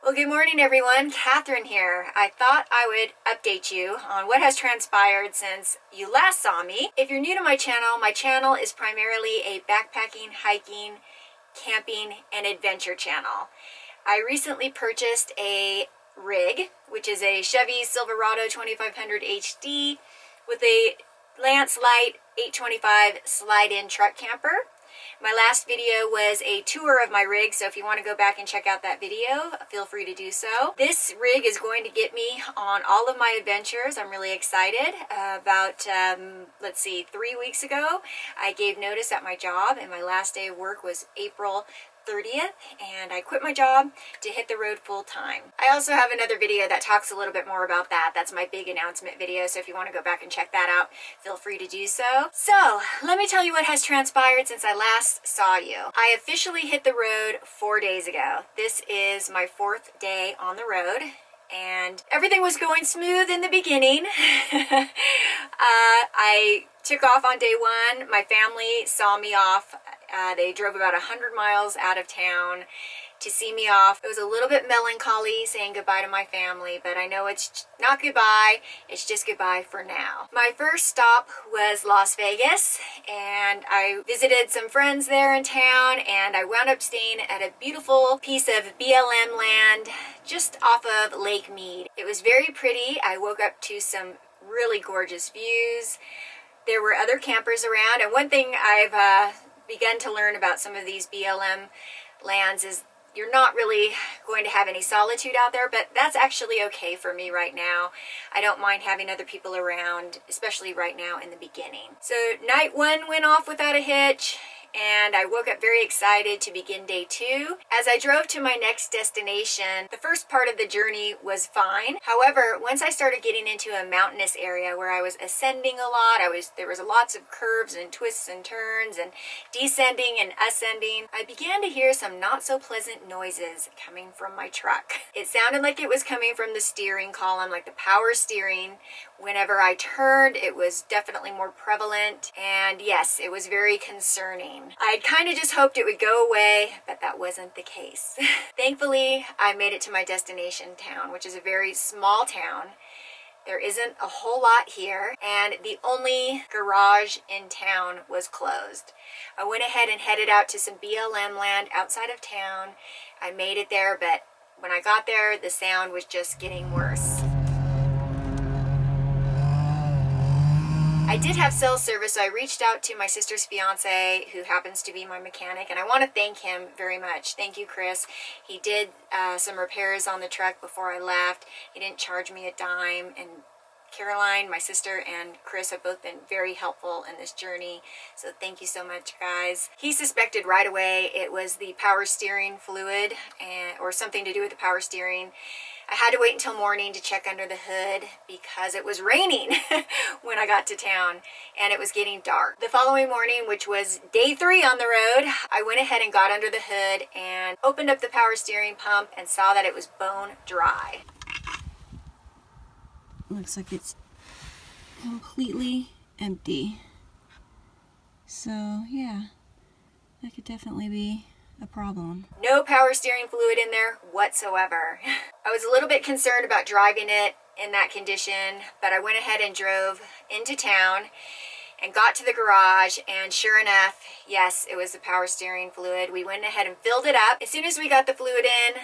Well, good morning, everyone. Catherine here. I thought I would update you on what has transpired since you last saw me. If you're new to my channel is primarily a backpacking, hiking, camping, and adventure channel. I recently purchased a rig, which is a Chevy Silverado 2500 HD with a Lance Light 825 slide-in truck camper. My last video was a tour of my rig, so if you want to go back and check out that video, feel free to do so. This rig is going to get me on all of my adventures. I'm really excited. About 3 weeks ago, I gave notice at my job, and my last day of work was April 30th, and I quit my job to hit the road full time. I also have another video that talks a little bit more about that. That's my big announcement video, so if you want to go back and check that out, feel free to do so. So, let me tell you what has transpired since I last saw you. I officially hit the road 4 days ago. This is my 4th day on the road, and everything was going smooth in the beginning. I took off on day 1. My family saw me off. They drove about 100 miles out of town to see me off. It was a little bit melancholy saying goodbye to my family, but I know it's not goodbye, it's just goodbye for now. My first stop was Las Vegas, and I visited some friends there in town, and I wound up staying at a beautiful piece of BLM land just off of Lake Mead. It was very pretty. I woke up to some really gorgeous views. There were other campers around, and one thing I've begun to learn about some of these BLM lands is you're not really going to have any solitude out there, but that's actually okay for me right now. I don't mind having other people around, especially right now in the beginning. So night 1 went off without a hitch, and I woke up very excited to begin day 2. As I drove to my next destination, the first part of the journey was fine. However, once I started getting into a mountainous area where I was ascending a lot, there was lots of curves and twists and turns and descending and ascending, I began to hear some not so pleasant noises coming from my truck. It sounded like it was coming from the steering column, like the power steering. Whenever I turned, it was definitely more prevalent, and yes, it was very concerning. I kind of just hoped it would go away, but that wasn't the case. Thankfully, I made it to my destination town, which is a very small town. There isn't a whole lot here, and the only garage in town was closed. I went ahead and headed out to some BLM land outside of town. I made it there, but when I got there, the sound was just getting worse. I did have cell service, so I reached out to my sister's fiance, who happens to be my mechanic, and I want to thank him very much. Thank you, Chris. He did some repairs on the truck before I left. He didn't charge me a dime, and Caroline, my sister, and Chris have both been very helpful in this journey, so thank you so much, guys. He suspected right away it was the power steering fluid or something to do with the power steering. I had to wait until morning to check under the hood because it was raining when I got to town, and it was getting dark. The following morning, which was day 3 on the road, I went ahead and got under the hood and opened up the power steering pump and saw that it was bone dry. Looks like it's completely empty. So yeah, that could definitely be a problem. No power steering fluid in there whatsoever. I was a little bit concerned about driving it in that condition, but I went ahead and drove into town and got to the garage, and sure enough, yes, it was the power steering fluid. We went ahead and filled it up. As soon as we got the fluid in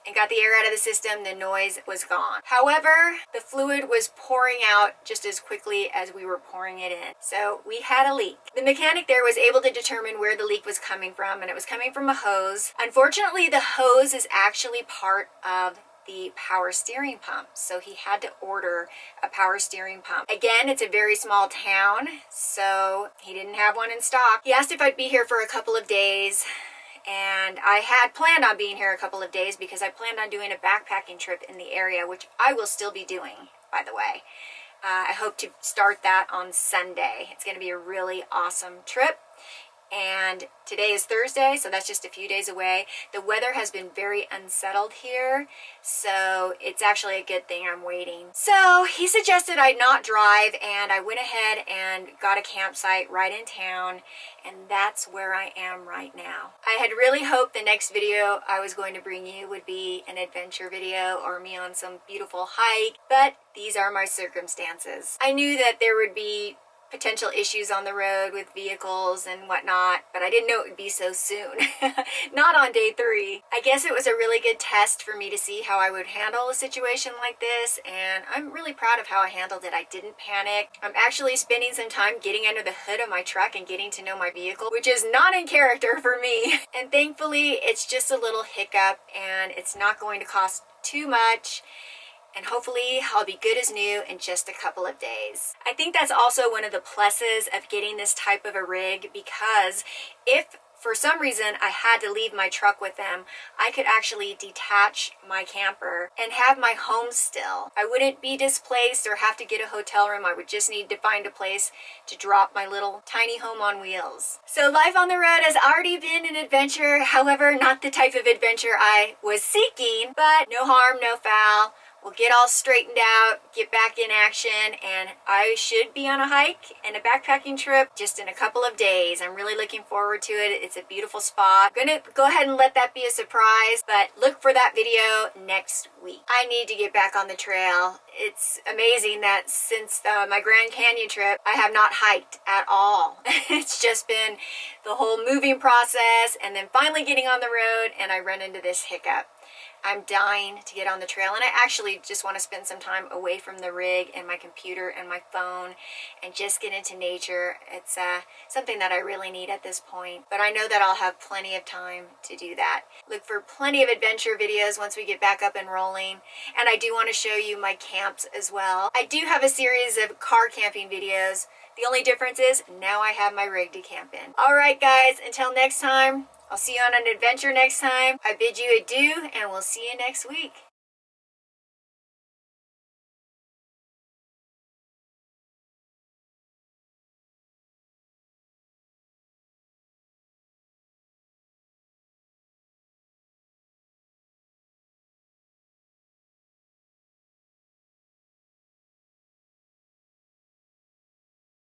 and got the air out of the system, the noise was gone. However, the fluid was pouring out just as quickly as we were pouring it in. So we had a leak. The mechanic there was able to determine where the leak was coming from, and it was coming from a hose. Unfortunately, the hose is actually part of the power steering pump, so he had to order a power steering pump. Again, it's a very small town, so he didn't have one in stock. He asked if I'd be here for a couple of days, and I had planned on being here a couple of days because I planned on doing a backpacking trip in the area, which I will still be doing, by the way. I hope to start that on Sunday. It's going to be a really awesome trip. and today is Thursday, so that's just a few days away. The weather has been very unsettled here, so it's actually a good thing I'm waiting. So he suggested I not drive, and I went ahead and got a campsite right in town, and that's where I am right now. I had really hoped the next video I was going to bring you would be an adventure video or me on some beautiful hike, but these are my circumstances. I knew that there would be potential issues on the road with vehicles and whatnot, but I didn't know it would be so soon. Not on day 3. I guess it was a really good test for me to see how I would handle a situation like this, and I'm really proud of how I handled it. I didn't panic. I'm actually spending some time getting under the hood of my truck and getting to know my vehicle, which is not in character for me. And thankfully, it's just a little hiccup, and it's not going to cost too much. And hopefully I'll be good as new in just a couple of days. I think that's also one of the pluses of getting this type of a rig, because if for some reason I had to leave my truck with them, I could actually detach my camper and have my home still. I wouldn't be displaced or have to get a hotel room. I would just need to find a place to drop my little tiny home on wheels. So life on the road has already been an adventure. However, not the type of adventure I was seeking, but no harm, no foul. We'll get all straightened out, get back in action, and I should be on a hike and a backpacking trip just in a couple of days. I'm really looking forward to it. It's a beautiful spot. I'm gonna go ahead and let that be a surprise, but look for that video next week. I need to get back on the trail. It's amazing that since my Grand Canyon trip, I have not hiked at all. It's just been the whole moving process and then finally getting on the road, and I run into this hiccup. I'm dying to get on the trail, and I actually just want to spend some time away from the rig and my computer and my phone and just get into nature. It's something that I really need at this point, but I know that I'll have plenty of time to do that. Look for plenty of adventure videos once we get back up and rolling, and I do want to show you my camps as well. I do have a series of car camping videos. The only difference is now I have my rig to camp in. All right, guys, until next time, I'll see you on an adventure next time. I bid you adieu, and we'll see you next week.